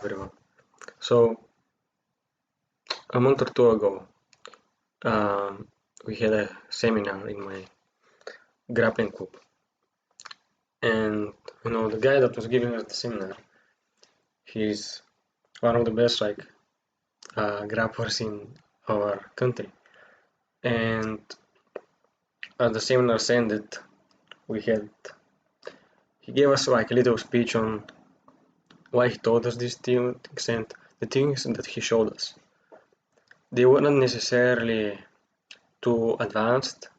everyone. So a month or two ago, we had a seminar in my grappling club, and the guy that was giving us the seminar, he's one of the best grapplers in our country. And at the seminar ended, he gave us like a little speech on why he told us these things and the things that he showed us. They weren't necessarily too advanced.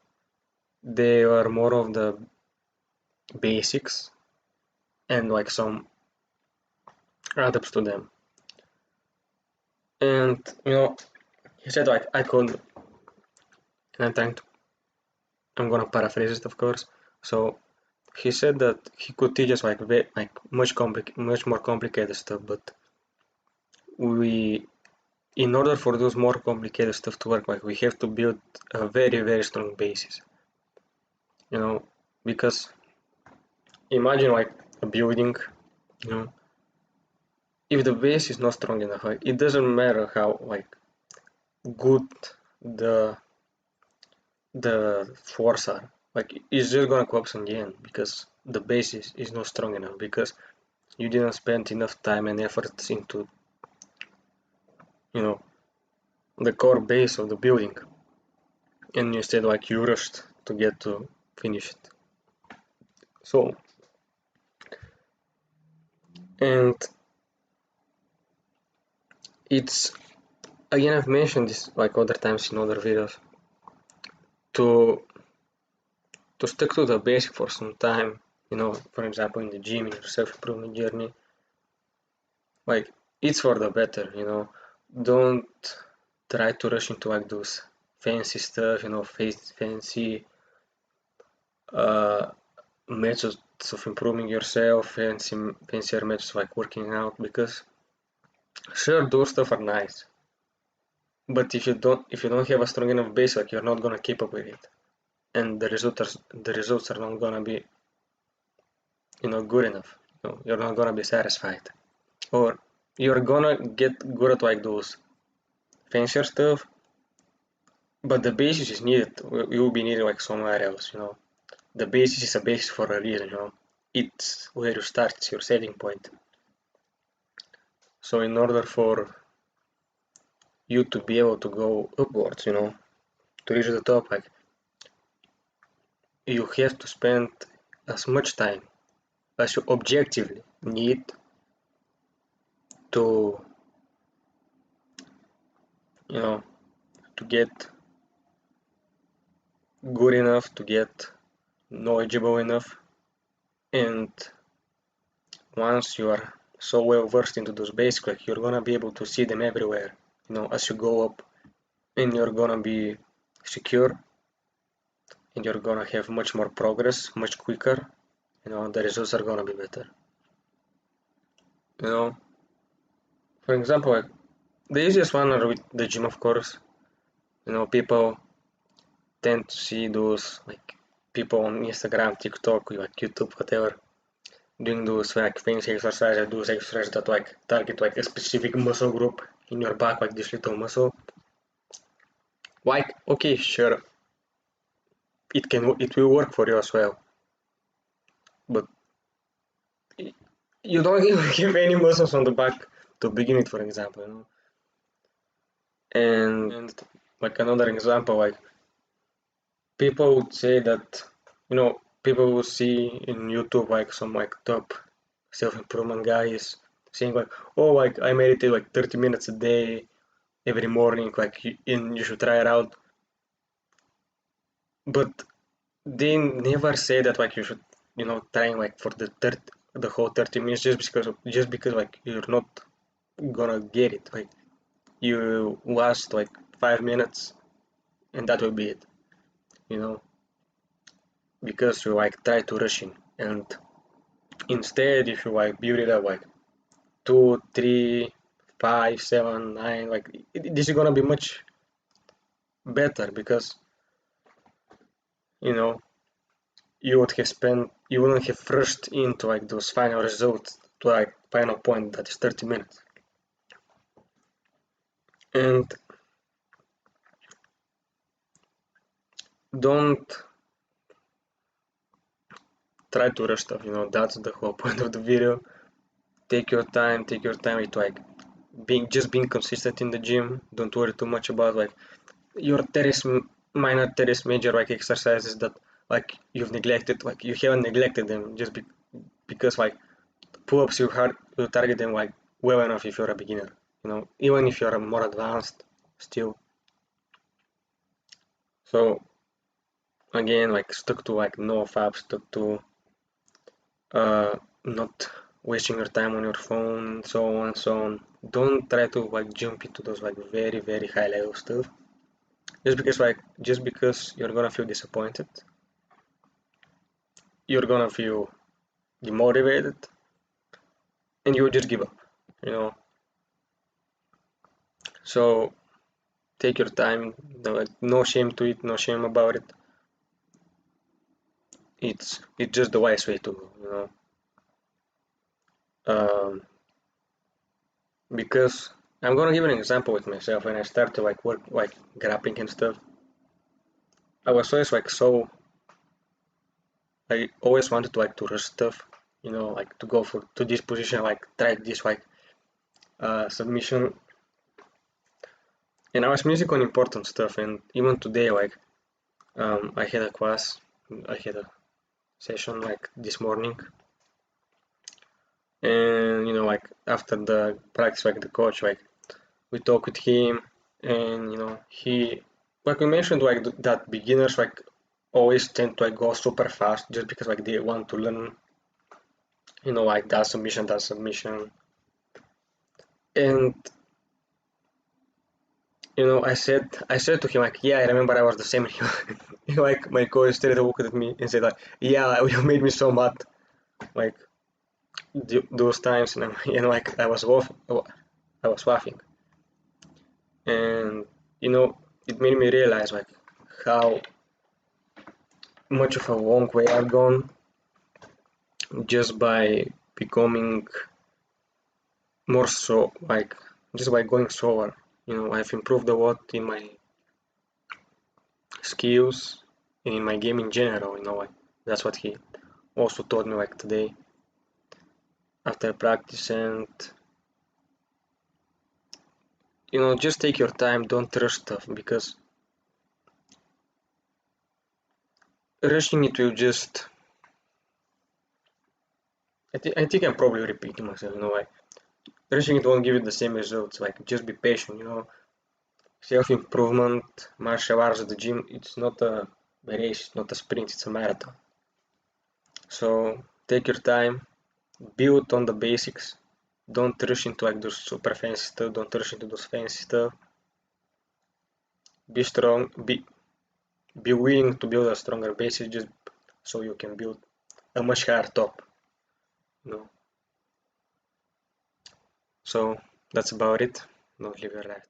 They were more of the basics and like some add-ups to them. And he said like I could, and I'm gonna paraphrase it, of course. So he said that he could teach us like much more complicated stuff, but in order for those more complicated stuff to work, like we have to build a very strong basis. Because imagine like a building, you know, if the base is not strong enough, like, it doesn't matter how like good the floors are. Like it's just gonna collapse in the end because the base is not strong enough because you didn't spend enough time and effort into the core base of the building, and instead like you rushed to get to finish it. So and it's again, I've mentioned this like other times in other videos, to stick to the basic for some time, for example in the gym, in your self-improvement journey, like it's for the better. Don't try to rush into like those fancy stuff, fancy methods of improving yourself, fancier methods like working out, because sure, those stuff are nice, but if you don't have a strong enough base, like you're not gonna keep up with it, and the results are not gonna be good enough. You're not gonna be satisfied, or you're gonna get good at like those fancier stuff, but the basis is needed. You will be needed like somewhere else. The basis is a basis for a reason. It's where you start. It's your setting point. So in order for you to be able to go upwards, to reach the top, like you have to spend as much time as you objectively need to to get good enough, to get knowledgeable enough, and once you are so well versed into those basics, like you're gonna be able to see them everywhere, as you go up, and you're gonna be secure, and you're gonna have much more progress, much quicker. The results are gonna be better. For example, like the easiest one are with the gym, of course. People tend to see those like people on Instagram, TikTok, like YouTube, whatever, doing those like fancy exercises, those exercises that like target like a specific muscle group in your back, like this little muscle. Like, okay, sure, it will work for you as well, but you don't even have any muscles on the back to begin with, for example. And like another example, like people would say that people will see in YouTube like some like top self-improvement guys saying like, oh, like I meditate like 30 minutes a day every morning, like you should try it out. But they never say that like you should trying like for the whole 30 minutes just because like you're not gonna get it. Like you last like 5 minutes and that will be it. You know, because you like try to rush in, and instead if you like build it up like 2, 3, 5, 7, 9, like this is gonna be much better because you know you wouldn't have rushed into like those final results to like final point that is 30 minutes. And don't try to rush stuff, that's the whole point of the video. Take your time with like being consistent in the gym. Don't worry too much about like your minor teres major like exercises that like you've neglected, like you haven't neglected them just because like pull-ups you target them like well enough if you're a beginner, even if you're more advanced still. So again, like stuck to like no fab, stuck to not wasting your time on your phone and so on and so on. Don't try to like jump into those like very high level stuff just because you're gonna feel disappointed, you're gonna feel demotivated, and you'll just give up, you know. So take your time, no shame to it, no shame about it. It's just the wise way to go. Um, because I'm gonna give an example with myself. When I started like work like grappling and stuff, I was always like so I always wanted to like to rush stuff, like to go for to this position, like try this like submission, and I was missing on important stuff. And even today, like I had a class, I had a session like this morning, and like after the practice, like the coach, like we talk with him, and he like we mentioned like that beginners like always tend to like go super fast just because like they want to learn, like that submission, and I said to him like, yeah, I remember I was the same. Like my coach straight looked at me and said like, yeah, you made me so mad, like those times, and like I was laughing, and it made me realize like how much of a long way I've gone just by becoming more so like just by going slower. I've improved a lot in my skills and in my game in general. Like that's what he also taught me like today after practice. And just take your time, don't rush stuff, because rushing it will just I think I'm probably repeating myself. Like rushing it won't give you the same results. Like just be patient. Self-improvement, martial arts at the gym, it's not a race, it's not a sprint, it's a marathon. So take your time, build on the basics. Don't rush into like those super fancy stuff. Don't rush into those fancy stuff. Be strong. Be willing to build a stronger basis, just so you can build a much higher top. You know. So that's about it. Don't live your life.